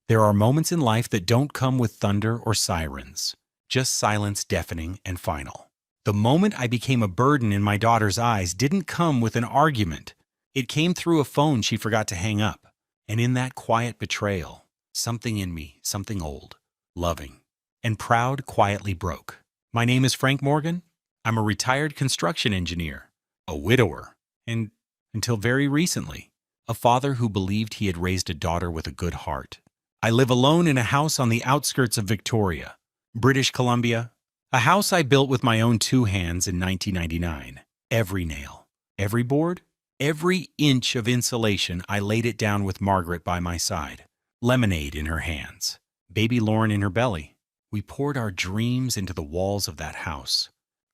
There are moments in life that don't come with thunder or sirens, just silence deafening and final. The moment I became a burden in my daughter's eyes didn't come with an argument. It came through a phone she forgot to hang up. And in that quiet betrayal, something in me, something old, loving, and proud quietly broke. My name is Frank Morgan. I'm a retired construction engineer, a widower, and, until very recently, a father who believed he had raised a daughter with a good heart. I live alone in a house on the outskirts of Victoria, British Columbia, a house I built with my own two hands in 1999. Every nail, every board, every inch of insulation, I laid it down with Margaret by my side, lemonade in her hands, baby Lauren in her belly. We poured our dreams into the walls of that house.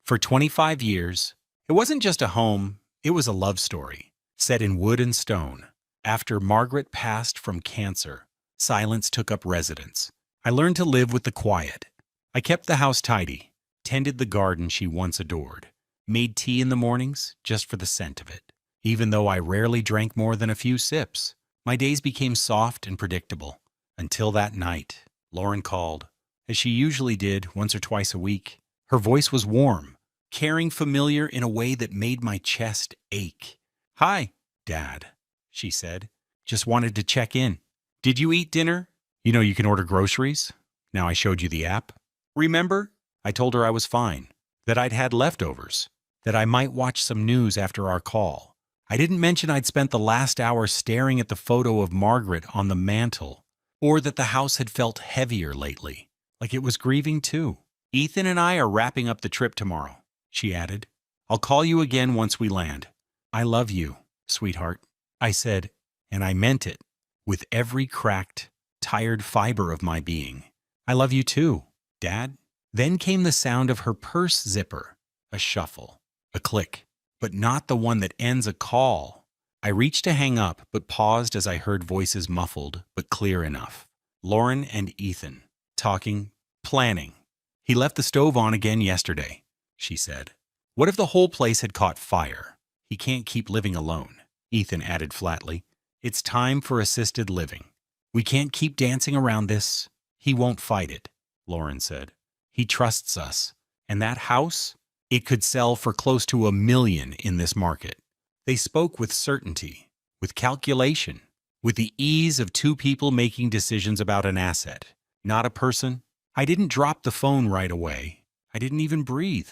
For 25 years, it wasn't just a home, it was a love story, set in wood and stone. After Margaret passed from cancer, silence took up residence. I learned to live with the quiet. I kept the house tidy, tended the garden she once adored, made tea in the mornings just for the scent of it. Even though I rarely drank more than a few sips, my days became soft and predictable. Until that night, Lauren called, as she usually did once or twice a week. Her voice was warm, caring, familiar in a way that made my chest ache. "Hi, Dad," she said. "Just wanted to check in. Did you eat dinner? You know you can order groceries. Now I showed you the app. Remember?" I told her I was fine, that I'd had leftovers, that I might watch some news after our call. I didn't mention I'd spent the last hour staring at the photo of Margaret on the mantle, or that the house had felt heavier lately, like it was grieving too. "Ethan and I are wrapping up the trip tomorrow," she added. "I'll call you again once we land." "I love you, sweetheart," I said, and I meant it, with every cracked, tired fiber of my being. "I love you too, Dad." Then came the sound of her purse zipper, a shuffle, a click, but not the one that ends a call. I reached to hang up, but paused as I heard voices muffled, but clear enough. Lauren and Ethan, talking, planning. "He left the stove on again yesterday," she said. "What if the whole place had caught fire? He can't keep living alone," Ethan added flatly. "It's time for assisted living. We can't keep dancing around this." "He won't fight it," Lauren said. "He trusts us. And that house? It could sell for close to $1 million in this market." They spoke with certainty, with calculation, with the ease of two people making decisions about an asset, not a person. I didn't drop the phone right away. I didn't even breathe.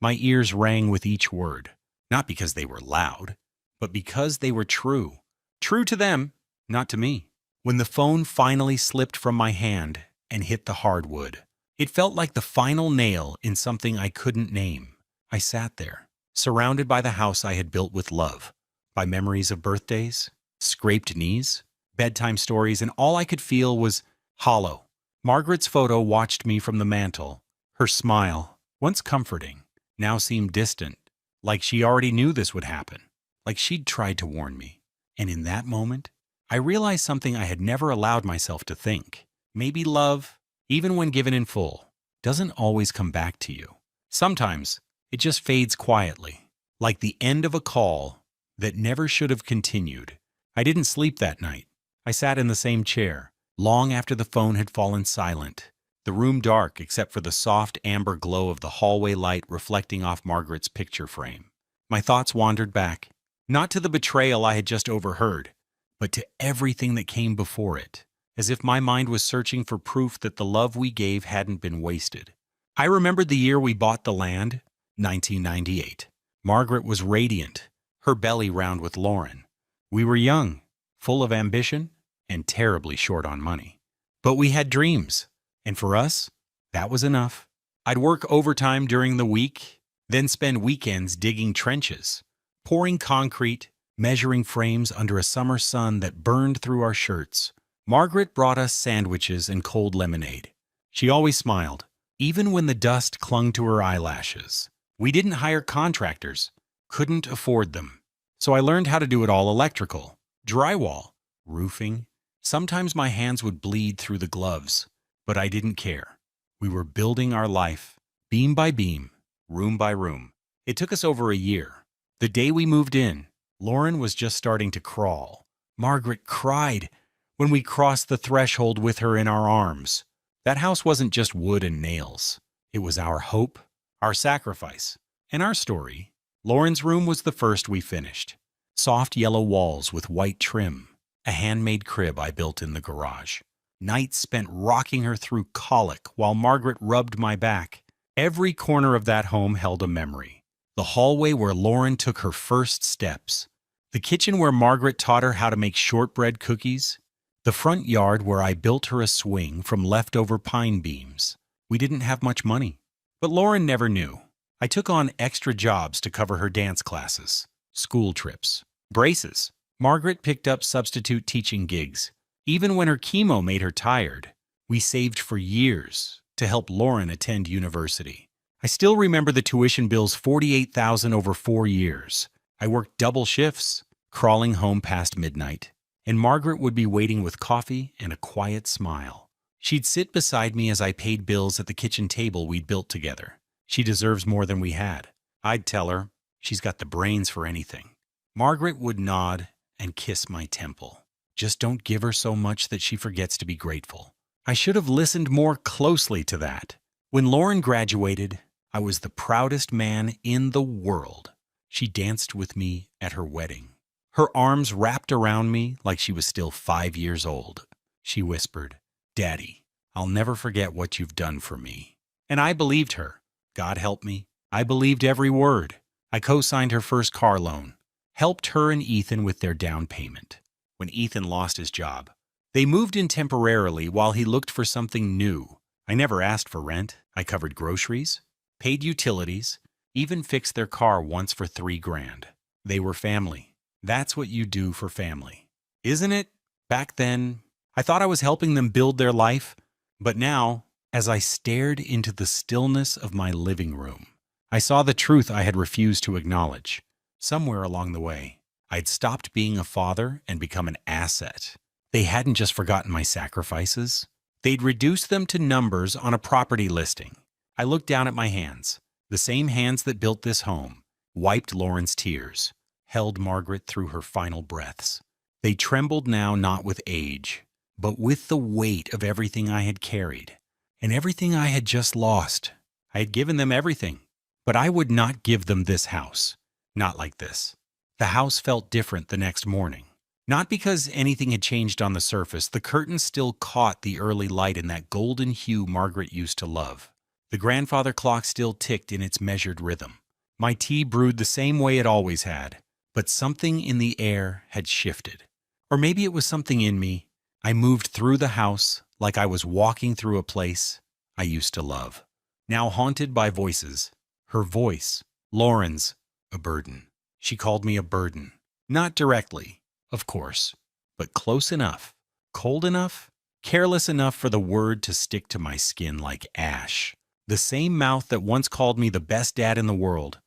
My ears rang with each word, not because they were loud, but because they were true. True to them, not to me. When the phone finally slipped from my hand and hit the hardwood, it felt like the final nail in something I couldn't name. I sat there, surrounded by the house I had built with love, by memories of birthdays, scraped knees, bedtime stories, and all I could feel was hollow. Margaret's photo watched me from the mantel. Her smile, once comforting, now seemed distant, like she already knew this would happen, like she'd tried to warn me. And in that moment, I realized something I had never allowed myself to think. Maybe love, even when given in full, doesn't always come back to you. Sometimes it just fades quietly, like the end of a call that never should have continued. I didn't sleep that night. I sat in the same chair, long after the phone had fallen silent, the room dark except for the soft amber glow of the hallway light reflecting off Margaret's picture frame. My thoughts wandered back, not to the betrayal I had just overheard, but to everything that came before it, as if my mind was searching for proof that the love we gave hadn't been wasted. I remembered the year we bought the land, 1998. Margaret was radiant, her belly round with Lauren. We were young, full of ambition, and terribly short on money. But we had dreams, and for us, that was enough. I'd work overtime during the week, then spend weekends digging trenches, pouring concrete, measuring frames under a summer sun that burned through our shirts. Margaret brought us sandwiches and cold lemonade. She always smiled, even when the dust clung to her eyelashes. We didn't hire contractors, couldn't afford them. So I learned how to do it all: electrical, drywall, roofing. Sometimes my hands would bleed through the gloves, but I didn't care. We were building our life, beam by beam, room by room. It took us over a year. The day we moved in, Lauren was just starting to crawl. Margaret cried, when we crossed the threshold with her in our arms. That house wasn't just wood and nails. It was our hope, our sacrifice, and our story. Lauren's room was the first we finished. Soft yellow walls with white trim, a handmade crib I built in the garage. Nights spent rocking her through colic while Margaret rubbed my back. Every corner of that home held a memory. The hallway where Lauren took her first steps. The kitchen where Margaret taught her how to make shortbread cookies. The front yard where I built her a swing from leftover pine beams. We didn't have much money, but Lauren never knew. I took on extra jobs to cover her dance classes, school trips, braces. Margaret picked up substitute teaching gigs. Even when her chemo made her tired, we saved for years to help Lauren attend university. I still remember the tuition bills, $48,000 over 4 years. I worked double shifts, crawling home past midnight, and Margaret would be waiting with coffee and a quiet smile. She'd sit beside me as I paid bills at the kitchen table we'd built together. She deserves more than we had. I'd tell her she's got the brains for anything. Margaret would nod and kiss my temple. Just don't give her so much that she forgets to be grateful. I should have listened more closely to that. When Lauren graduated, I was the proudest man in the world. She danced with me at her wedding. Her arms wrapped around me like she was still 5 years old. She whispered, "Daddy, I'll never forget what you've done for me." And I believed her. God help me. I believed every word. I co-signed her first car loan, helped her and Ethan with their down payment. When Ethan lost his job, they moved in temporarily while he looked for something new. I never asked for rent. I covered groceries, paid utilities, even fixed their car once for $3,000. They were family. That's what you do for family, isn't it? Back then, I thought I was helping them build their life, but now, as I stared into the stillness of my living room, I saw the truth I had refused to acknowledge. Somewhere along the way, I'd stopped being a father and become an asset. They hadn't just forgotten my sacrifices. They'd reduced them to numbers on a property listing. I looked down at my hands, the same hands that built this home, wiped Lauren's tears, held Margaret through her final breaths. They trembled now not with age, but with the weight of everything I had carried and everything I had just lost. I had given them everything, but I would not give them this house. Not like this. The house felt different the next morning. Not because anything had changed on the surface. The curtains still caught the early light in that golden hue Margaret used to love. The grandfather clock still ticked in its measured rhythm. My tea brewed the same way it always had, but something in the air had shifted. Or maybe it was something in me. I moved through the house like I was walking through a place I used to love. Now haunted by voices. Her voice, Lauren's, a burden. She called me a burden. Not directly, of course, but close enough, cold enough, careless enough for the word to stick to my skin like ash. The same mouth that once called me the best dad in the world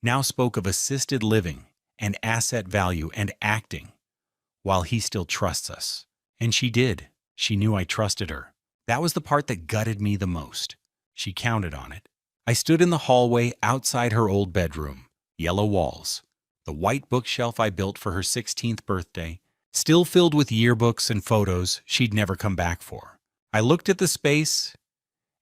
now spoke of assisted living and asset value and acting, while he still trusts us. And she did. She knew I trusted her. That was the part that gutted me the most. She counted on it. I stood in the hallway outside her old bedroom, yellow walls, the white bookshelf I built for her 16th birthday, still filled with yearbooks and photos she'd never come back for. I looked at the space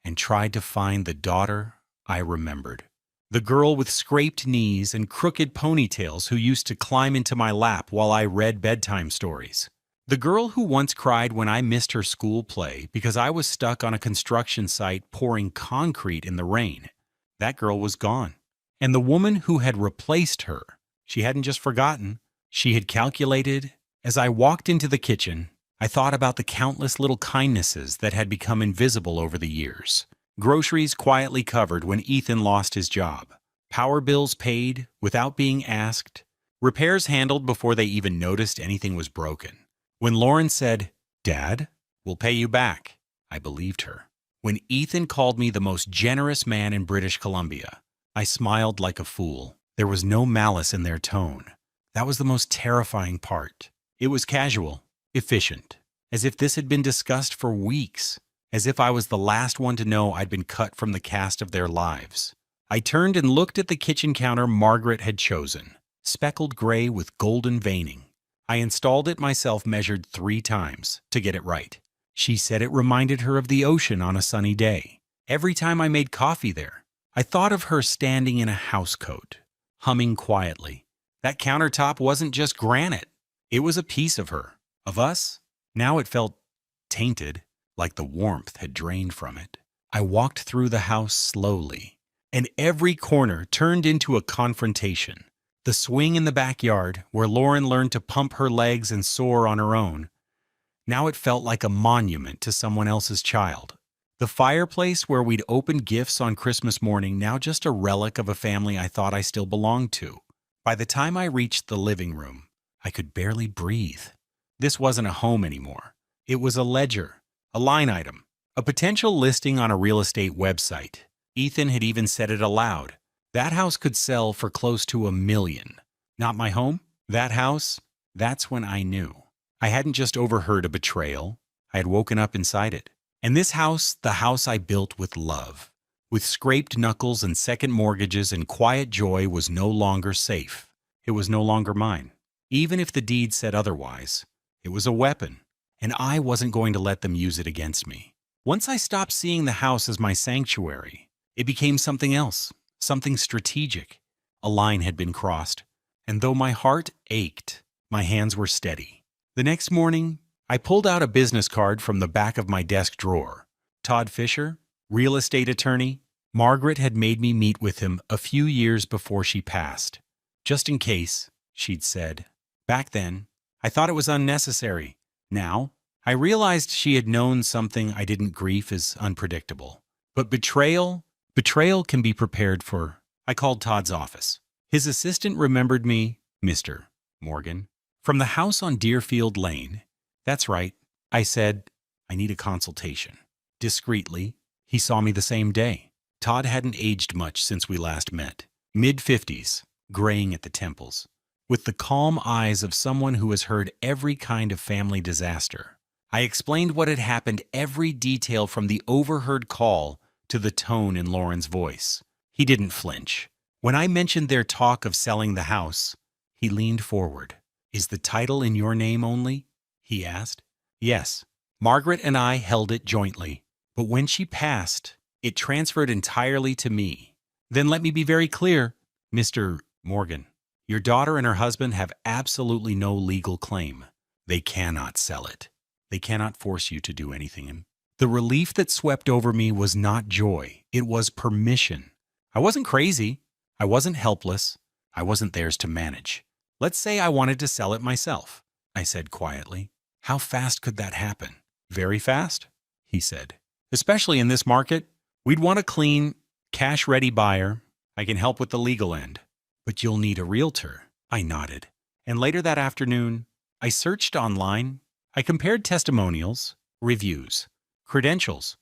and tried to find the daughter I remembered. The girl with scraped knees and crooked ponytails who used to climb into my lap while I read bedtime stories. The girl who once cried when I missed her school play because I was stuck on a construction site pouring concrete in the rain. That girl was gone. And the woman who had replaced her, she hadn't just forgotten. She had calculated. As I walked into the kitchen, I thought about the countless little kindnesses that had become invisible over the years. Groceries quietly covered when Ethan lost his job. Power bills paid without being asked. Repairs handled before they even noticed anything was broken. When Lauren said, "Dad, we'll pay you back," I believed her. When Ethan called me the most generous man in British Columbia, I smiled like a fool. There was no malice in their tone. That was the most terrifying part. It was casual, efficient, as if this had been discussed for weeks, as if I was the last one to know I'd been cut from the cast of their lives. I turned and looked at the kitchen counter Margaret had chosen, speckled gray with golden veining. I installed it myself, measured 3 times to get it right. She said it reminded her of the ocean on a sunny day. Every time I made coffee there, I thought of her standing in a housecoat, humming quietly. That countertop wasn't just granite. It was a piece of her, of us. Now it felt tainted, like the warmth had drained from it. I walked through the house slowly, and every corner turned into a confrontation. The swing in the backyard, where Lauren learned to pump her legs and soar on her own, now it felt like a monument to someone else's child. The fireplace where we'd opened gifts on Christmas morning, now just a relic of a family I thought I still belonged to. By the time I reached the living room, I could barely breathe. This wasn't a home anymore. It was a ledger, a line item, a potential listing on a real estate website. Ethan had even said it aloud. That house could sell for close to $1 million. Not my home? That house? That's when I knew. I hadn't just overheard a betrayal. I had woken up inside it. And this house, the house I built with love, with scraped knuckles and second mortgages and quiet joy, was no longer safe. It was no longer mine. Even if the deed said otherwise, it was a weapon, and I wasn't going to let them use it against me. Once I stopped seeing the house as my sanctuary, it became something else, something strategic. A line had been crossed, and though my heart ached, my hands were steady. The next morning, I pulled out a business card from the back of my desk drawer. Todd Fisher, real estate attorney. Margaret had made me meet with him a few years before she passed. Just in case, she'd said. Back then, I thought it was unnecessary. Now, I realized she had known something I didn't grieve as unpredictable. But betrayal can be prepared for. I called Todd's office. His assistant remembered me, Mr. Morgan, from the house on Deerfield Lane. That's right, I said, I need a consultation. Discreetly, he saw me the same day. Todd hadn't aged much since we last met. Mid-50s, graying at the temples, with the calm eyes of someone who has heard every kind of family disaster. I explained what had happened, every detail from the overheard call to the tone in Lauren's voice. He didn't flinch. When I mentioned their talk of selling the house, he leaned forward. Is the title in your name only? He asked. Yes. Margaret and I held it jointly, but when she passed, it transferred entirely to me. Then let me be very clear, Mr. Morgan. Your daughter and her husband have absolutely no legal claim. They cannot sell it. They cannot force you to do anything. The relief that swept over me was not joy. It was permission. I wasn't crazy. I wasn't helpless. I wasn't theirs to manage. Let's say I wanted to sell it myself, I said quietly. How fast could that happen? Very fast, he said. Especially in this market, we'd want a clean, cash-ready buyer. I can help with the legal end. But you'll need a realtor, I nodded. And later that afternoon, I searched online. I compared testimonials, reviews, credentials.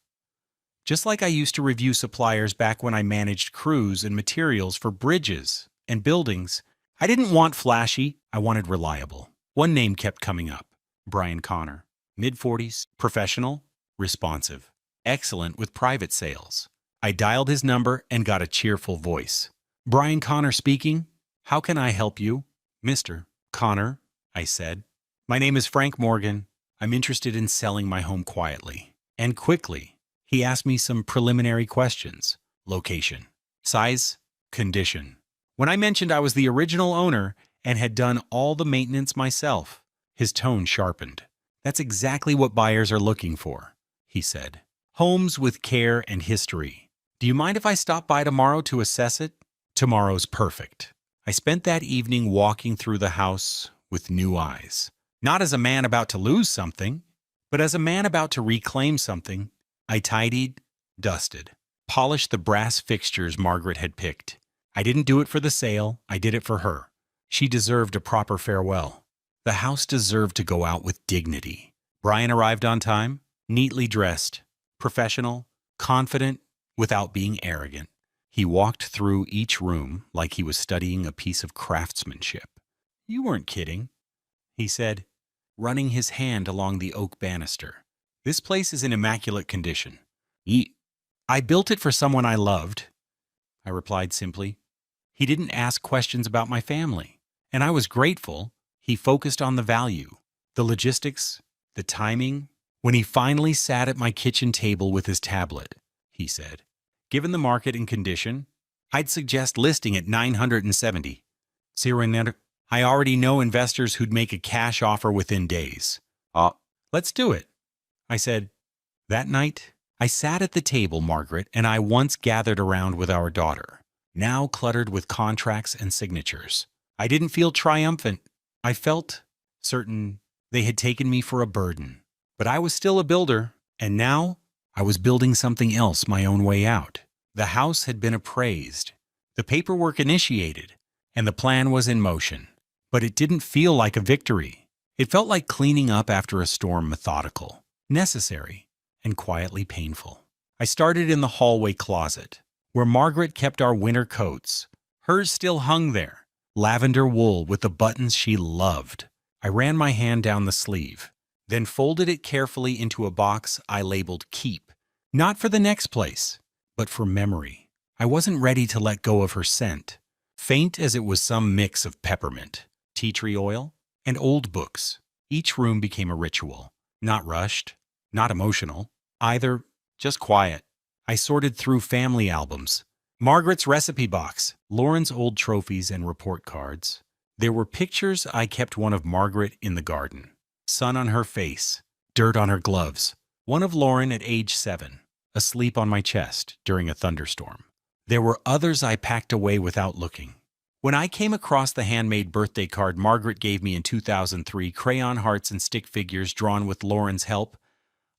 Just like I used to review suppliers back when I managed crews and materials for bridges and buildings. I didn't want flashy, I wanted reliable. One name kept coming up. Brian Connor. Mid-40s, professional, responsive, excellent with private sales. I dialed his number and got a cheerful voice. Brian Connor speaking. How can I help you? Mr. Connor, I said. My name is Frank Morgan. I'm interested in selling my home quietly and quickly. He asked me some preliminary questions. Location, size, condition. When I mentioned I was the original owner and had done all the maintenance myself, his tone sharpened. That's exactly what buyers are looking for, he said. Homes with care and history. Do you mind if I stop by tomorrow to assess it? Tomorrow's perfect. I spent that evening walking through the house with new eyes. Not as a man about to lose something, but as a man about to reclaim something. I tidied, dusted, polished the brass fixtures Margaret had picked. I didn't do it for the sale, I did it for her. She deserved a proper farewell. The house deserved to go out with dignity. Brian arrived on time, neatly dressed, professional, confident, without being arrogant. He walked through each room like he was studying a piece of craftsmanship. You weren't kidding, he said, running his hand along the oak banister. This place is in immaculate condition. I built it for someone I loved, I replied simply. He didn't ask questions about my family, and I was grateful. He focused on the value, the logistics, the timing. When he finally sat at my kitchen table with his tablet, he said, "Given the market and condition, I'd suggest listing at 970. I already know investors who'd make a cash offer within days. Let's do it," I said. That night, I sat at the table Margaret and I once gathered around with our daughter, now cluttered with contracts and signatures. I didn't feel triumphant. I felt certain they had taken me for a burden. But I was still a builder, and now I was building something else my own way out. The house had been appraised, the paperwork initiated, and the plan was in motion. But it didn't feel like a victory. It felt like cleaning up after a storm, methodical, necessary, and quietly painful. I started in the hallway closet, where Margaret kept our winter coats. Hers still hung there, lavender wool with the buttons she loved. I ran my hand down the sleeve, then folded it carefully into a box I labeled Keep. Not for the next place, but for memory. I wasn't ready to let go of her scent, faint as it was some mix of peppermint, tea tree oil, and old books. Each room became a ritual. Not rushed, not emotional, either, just quiet. I sorted through family albums, Margaret's recipe box, Lauren's old trophies and report cards. There were pictures. I kept one of Margaret in the garden, sun on her face, dirt on her gloves. One of Lauren at age 7, asleep on my chest during a thunderstorm. There were others I packed away without looking. When I came across the handmade birthday card Margaret gave me in 2003, crayon hearts and stick figures drawn with Lauren's help,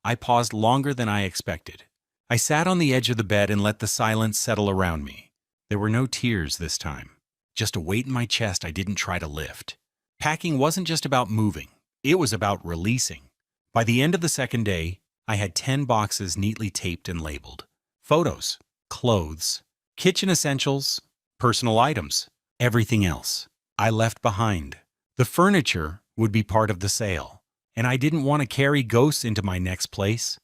I paused longer than I expected. I sat on the edge of the bed and let the silence settle around me. There were no tears this time, just a weight in my chest I didn't try to lift. Packing wasn't just about moving, it was about releasing. By the end of the second day, I had 10 boxes neatly taped and labeled. Photos, clothes, kitchen essentials, personal items, everything else I left behind. The furniture would be part of the sale, and I didn't want to carry ghosts into my next place.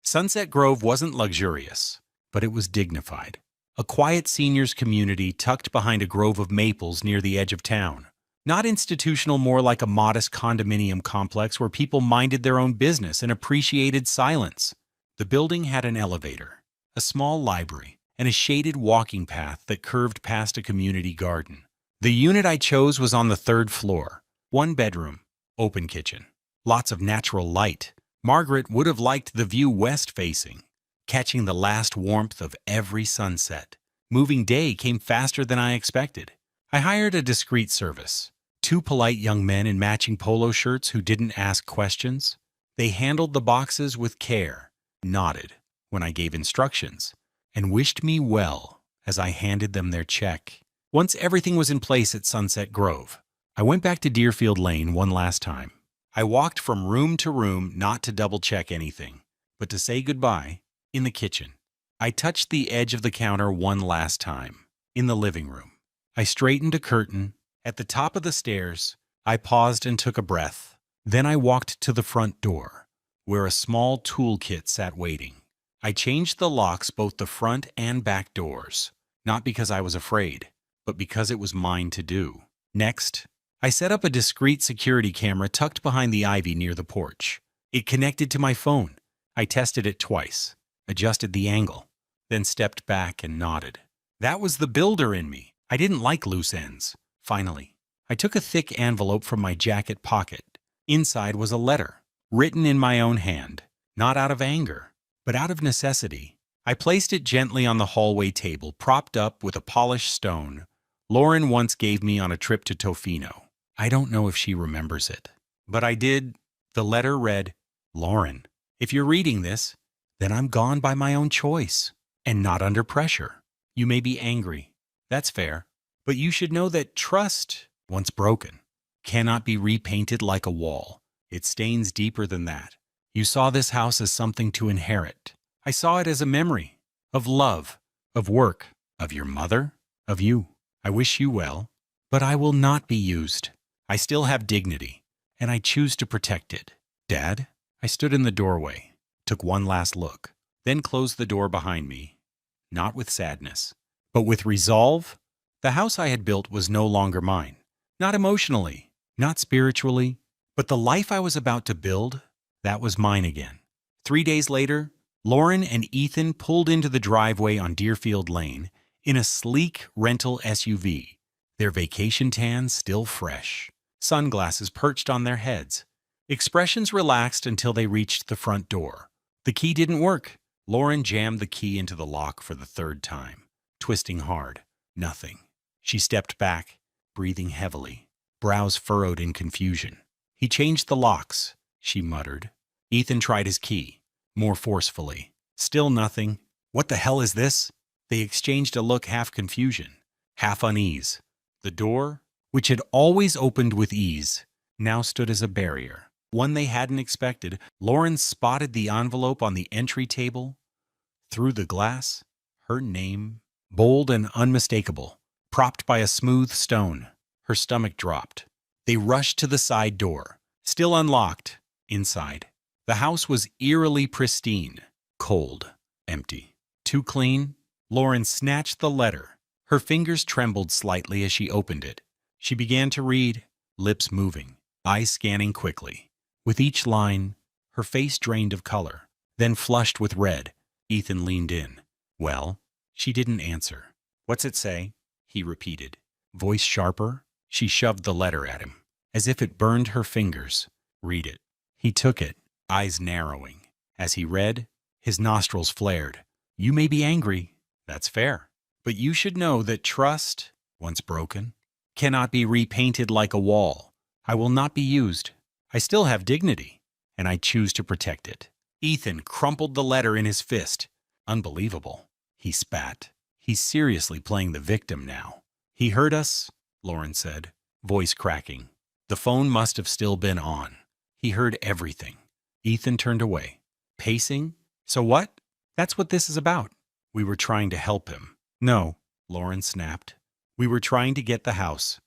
Sunset Grove wasn't luxurious, but it was dignified. A quiet seniors community tucked behind a grove of maples near the edge of town. Not institutional, more like a modest condominium complex where people minded their own business and appreciated silence. The building had an elevator, a small library, and a shaded walking path that curved past a community garden. The unit I chose was on the 3rd floor, 1 bedroom, open kitchen, lots of natural light. Margaret would have liked the view west-facing, catching the last warmth of every sunset. Moving day came faster than I expected. I hired a discreet service, 2 polite young men in matching polo shirts who didn't ask questions. They handled the boxes with care, nodded when I gave instructions, and wished me well as I handed them their check. Once everything was in place at Sunset Grove, I went back to Deerfield Lane one last time. I walked from room to room, not to double-check anything, but to say goodbye. In the kitchen, I touched the edge of the counter one last time. In the living room, I straightened a curtain. At the top of the stairs, I paused and took a breath. Then I walked to the front door, where a small toolkit sat waiting. I changed the locks, both the front and back doors, not because I was afraid, but because it was mine to do. Next, I set up a discreet security camera tucked behind the ivy near the porch. It connected to my phone. I tested it twice, adjusted the angle, then stepped back and nodded. That was the builder in me. I didn't like loose ends. Finally, I took a thick envelope from my jacket pocket. Inside was a letter, written in my own hand, not out of anger, but out of necessity. I placed it gently on the hallway table, propped up with a polished stone Lauren once gave me on a trip to Tofino. I don't know if she remembers it, but I did. The letter read, "Lauren, if you're reading this, then I'm gone by my own choice and not under pressure. You may be angry. That's fair. But you should know that trust, once broken, cannot be repainted like a wall. It stains deeper than that. You saw this house as something to inherit. I saw it as a memory of love, of work, of your mother, of you. I wish you well, but I will not be used. I still have dignity, and I choose to protect it." "Dad?" I stood in the doorway, took one last look, then closed the door behind me, not with sadness, but with resolve. The house I had built was no longer mine, Not emotionally, not spiritually, but the life I was about to build, that was mine again. 3 days later, Lauren and Ethan pulled into the driveway on Deerfield Lane in a sleek rental SUV, their vacation tans still fresh, sunglasses perched on their heads. Expressions relaxed until they reached the front door. The key didn't work. Lauren jammed the key into the lock for the third time, twisting hard. Nothing. She stepped back, breathing heavily, brows furrowed in confusion. He changed the locks, she muttered. Ethan tried his key, more forcefully. Still nothing. What the hell is this? They exchanged a look, half confusion, half unease. The door, which had always opened with ease, now stood as a barrier, one they hadn't expected. Lauren spotted the envelope on the entry table. Through the glass, her name, bold and unmistakable, propped by a smooth stone. Her stomach dropped. They rushed to the side door, still unlocked. Inside, the house was eerily pristine, cold, empty. Too clean? Lauren snatched the letter. Her fingers trembled slightly as she opened it. She began to read, lips moving, eyes scanning quickly. With each line, her face drained of color, then flushed with red. Ethan leaned in. Well? She didn't answer. What's it say? He repeated, voice sharper. She shoved the letter at him, as if it burned her fingers. Read it. He took it, eyes narrowing. As he read, his nostrils flared. You may be angry. That's fair. But you should know that trust, once broken, cannot be repainted like a wall. I will not be used. I still have dignity, and I choose to protect it. Ethan crumpled the letter in his fist. Unbelievable. He spat. He's seriously playing the victim now. He heard us, Lauren said, voice cracking. The phone must have still been on. He heard everything. Ethan turned away. Pacing? So what? That's what this is about. We were trying to help him. No, Lauren snapped. We were trying to get the house.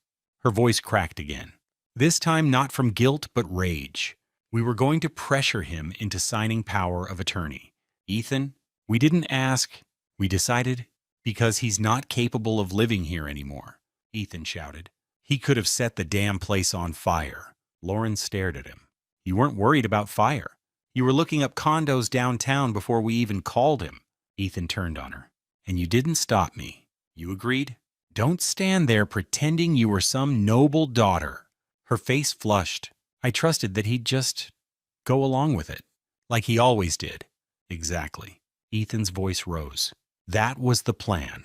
Her voice cracked again. This time not from guilt but rage. We were going to pressure him into signing power of attorney. Ethan, we didn't ask. We decided because he's not capable of living here anymore, Ethan shouted. He could have set the damn place on fire. Lauren stared at him. You weren't worried about fire. You were looking up condos downtown before we even called him. Ethan turned on her. And you didn't stop me. You agreed? Don't stand there pretending you were some noble daughter. Her face flushed. I trusted that he'd just go along with it, like he always did. Exactly. Ethan's voice rose. That was the plan.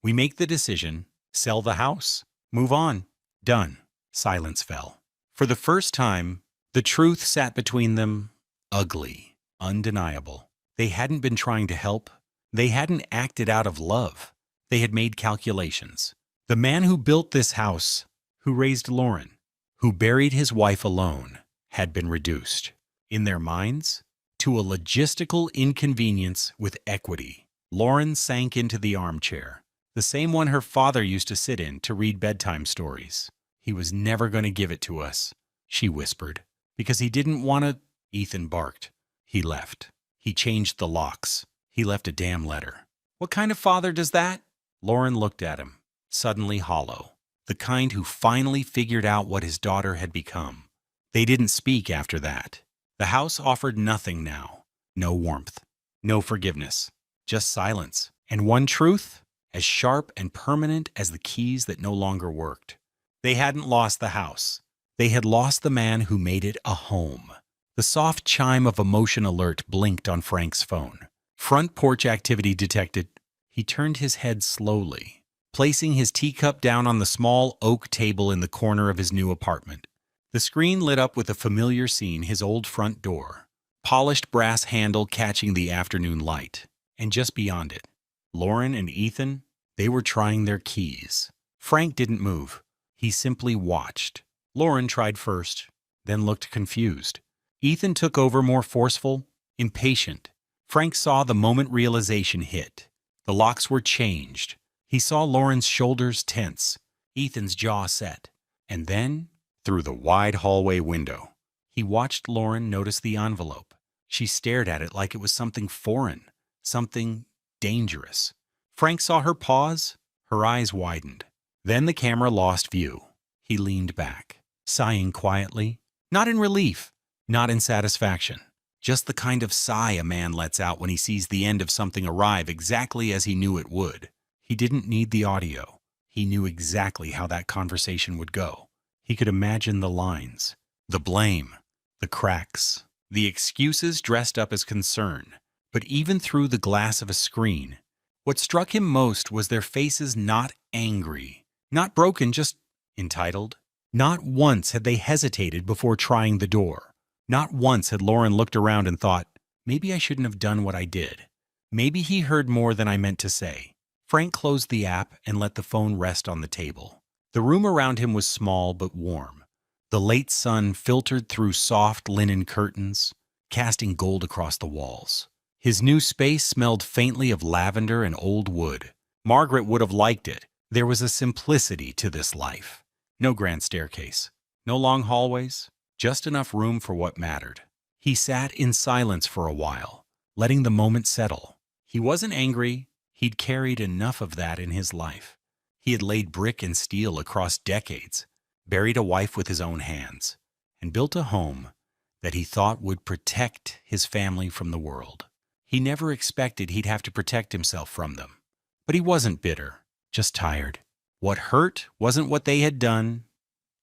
We make the decision, sell the house, move on. Done. Silence fell. For the first time, the truth sat between them, ugly, undeniable. They hadn't been trying to help. They hadn't acted out of love. They had made calculations. The man who built this house, who raised Lauren, who buried his wife alone, had been reduced, in their minds, to a logistical inconvenience with equity. Lauren sank into the armchair, the same one her father used to sit in to read bedtime stories. He was never going to give it to us, she whispered, because he didn't want to. Ethan barked. He left. He changed the locks. He left a damn letter. What kind of father does that? Lauren looked at him, suddenly hollow. The kind who finally figured out what his daughter had become. They didn't speak after that. The house offered nothing now. No warmth. No forgiveness. Just silence. And one truth, as sharp and permanent as the keys that no longer worked. They hadn't lost the house. They had lost the man who made it a home. The soft chime of emotion alert blinked on Frank's phone. Front porch activity detected. He turned his head slowly, placing his teacup down on the small oak table in the corner of his new apartment. The screen lit up with a familiar scene, his old front door, polished brass handle catching the afternoon light. And just beyond it, Lauren and Ethan, they were trying their keys. Frank didn't move. He simply watched. Lauren tried first, then looked confused. Ethan took over, more forceful, impatient. Frank saw the moment realization hit. The locks were changed. He saw Lauren's shoulders tense, Ethan's jaw set. And then, through the wide hallway window, he watched Lauren notice the envelope. She stared at it like it was something foreign, something dangerous. Frank saw her pause. Her eyes widened. Then the camera lost view. He leaned back, sighing quietly, not in relief, not in satisfaction, just the kind of sigh a man lets out when he sees the end of something arrive exactly as he knew it would. He didn't need the audio. He knew exactly how that conversation would go. He could imagine the lines, the blame, the cracks, the excuses dressed up as concern. But even through the glass of a screen, what struck him most was their faces not angry, not broken, just entitled. Not once had they hesitated before trying the door. Not once had Lauren looked around and thought, maybe I shouldn't have done what I did. Maybe he heard more than I meant to say. Frank closed the app and let the phone rest on the table. The room around him was small but warm. The late sun filtered through soft linen curtains, casting gold across the walls. His new space smelled faintly of lavender and old wood. Margaret would have liked it. There was a simplicity to this life. No grand staircase, no long hallways, just enough room for what mattered. He sat in silence for a while, letting the moment settle. He wasn't angry. He'd carried enough of that in his life. He had laid brick and steel across decades, buried a wife with his own hands, and built a home that he thought would protect his family from the world. He never expected he'd have to protect himself from them. But he wasn't bitter, just tired. What hurt wasn't what they had done,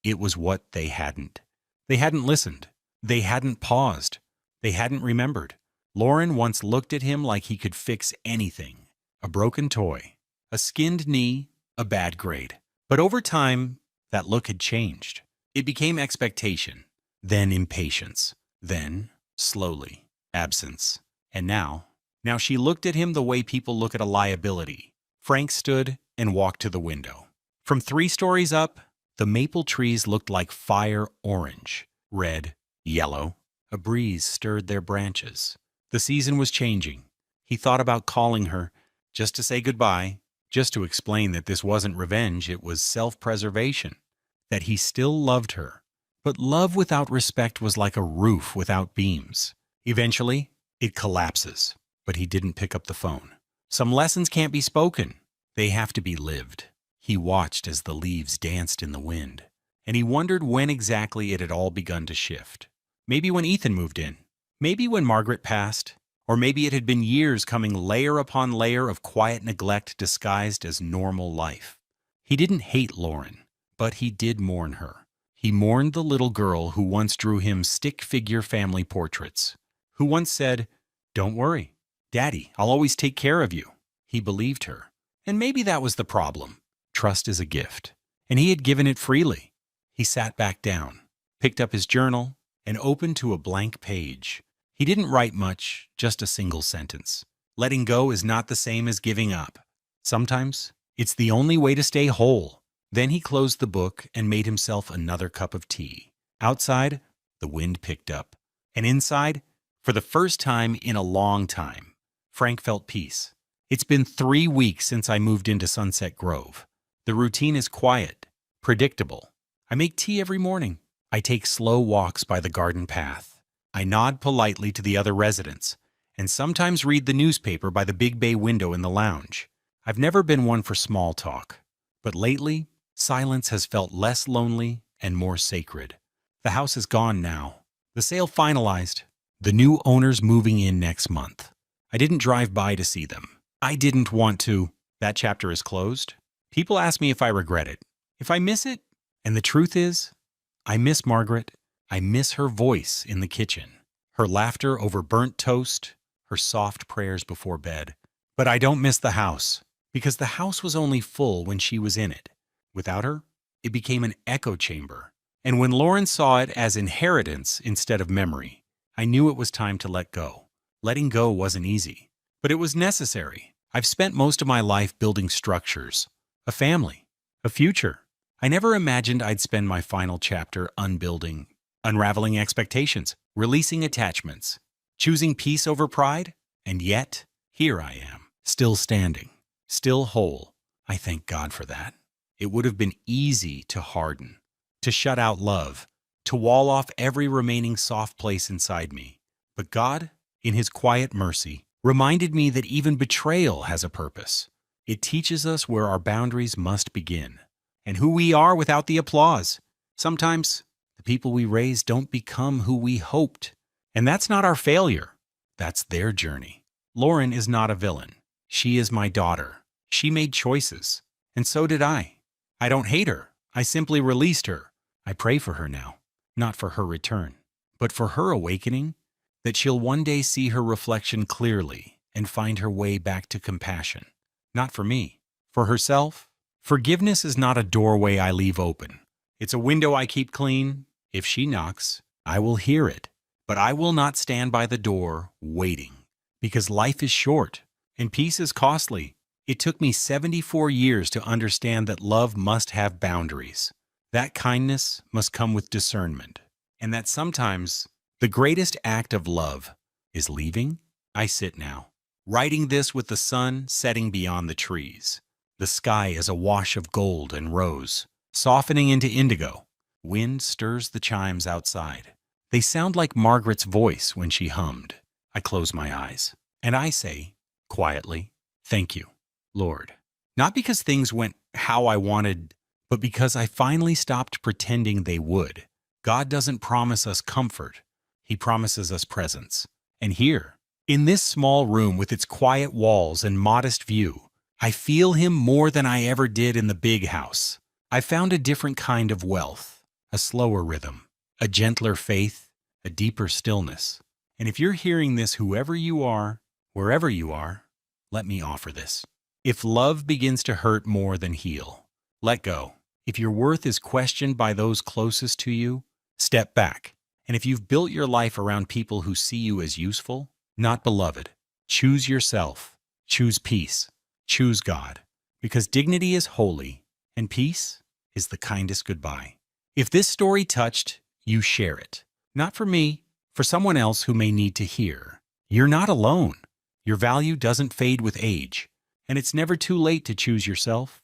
it was what they hadn't. They hadn't listened. They hadn't paused. They hadn't remembered. Lauren once looked at him like he could fix anything. A broken toy, a skinned knee, a bad grade. But over time, that look had changed. It became expectation, then impatience, then, slowly, absence. And now she looked at him the way people look at a liability. Frank stood and walked to the window. From 3 stories up, the maple trees looked like fire orange, red, yellow. A breeze stirred their branches. The season was changing. He thought about calling her, just to say goodbye, just to explain that this wasn't revenge, it was self-preservation, that he still loved her. But love without respect was like a roof without beams. Eventually, it collapses, but he didn't pick up the phone. Some lessons can't be spoken. They have to be lived. He watched as the leaves danced in the wind, and he wondered when exactly it had all begun to shift. Maybe when Ethan moved in. Maybe when Margaret passed. Or maybe it had been years coming layer upon layer of quiet neglect disguised as normal life. He didn't hate Lauren, but he did mourn her. He mourned the little girl who once drew him stick-figure family portraits, who once said, "Don't worry, Daddy, I'll always take care of you." He believed her. And maybe that was the problem. Trust is a gift, and he had given it freely. He sat back down, picked up his journal, and opened to a blank page. He didn't write much, just a single sentence. Letting go is not the same as giving up. Sometimes, it's the only way to stay whole. Then he closed the book and made himself another cup of tea. Outside, the wind picked up. And inside, for the first time in a long time, Frank felt peace. It's been 3 weeks since I moved into Sunset Grove. The routine is quiet, predictable. I make tea every morning. I take slow walks by the garden path. I nod politely to the other residents, and sometimes read the newspaper by the big bay window in the lounge. I've never been one for small talk, but lately, silence has felt less lonely and more sacred. The house is gone now. The sale finalized. The new owners moving in next month. I didn't drive by to see them. I didn't want to. That chapter is closed. People ask me if I regret it, if I miss it, and the truth is, I miss Margaret. I miss her voice in the kitchen, her laughter over burnt toast, her soft prayers before bed. But I don't miss the house, because the house was only full when she was in it. Without her, it became an echo chamber. And when Lauren saw it as inheritance instead of memory, I knew it was time to let go. Letting go wasn't easy, but it was necessary. I've spent most of my life building structures, a family, a future. I never imagined I'd spend my final chapter unbuilding, unraveling expectations, releasing attachments, choosing peace over pride, and yet, here I am, still standing, still whole. I thank God for that. It would have been easy to harden, to shut out love, to wall off every remaining soft place inside me. But God, in His quiet mercy, reminded me that even betrayal has a purpose. It teaches us where our boundaries must begin. and who we are without the applause. Sometimes the people we raise don't become who we hoped, and that's not our failure. That's their journey. Lauren is not a villain. She is my daughter. She made choices, and so did I. I don't hate her. I simply released her. I pray for her now, not for her return, but for her awakening, that she'll one day see her reflection clearly and find her way back to compassion. Not for me, for herself. Forgiveness is not a doorway I leave open. It's a window I keep clean. If she knocks, I will hear it, but I will not stand by the door waiting, because life is short and peace is costly. It took me 74 years to understand that love must have boundaries, that kindness must come with discernment, and that sometimes the greatest act of love is leaving. I sit now, writing this with the sun setting beyond the trees. The sky is a wash of gold and rose, softening into indigo. Wind stirs the chimes outside. They sound like Margaret's voice when she hummed. I close my eyes, and I say, quietly, "Thank you, Lord." Not because things went how I wanted, but because I finally stopped pretending they would. God doesn't promise us comfort. He promises us presence. And here, in this small room with its quiet walls and modest view, I feel Him more than I ever did in the big house. I found a different kind of wealth, a slower rhythm, a gentler faith, a deeper stillness. And if you're hearing this, whoever you are, wherever you are, let me offer this. If love begins to hurt more than heal, let go. If your worth is questioned by those closest to you, step back. And if you've built your life around people who see you as useful, not beloved, choose yourself, choose peace, choose God, because dignity is holy and peace is the kindest goodbye. If this story touched, you share it. Not for me, for someone else who may need to hear. You're not alone. Your value doesn't fade with age, and it's never too late to choose yourself.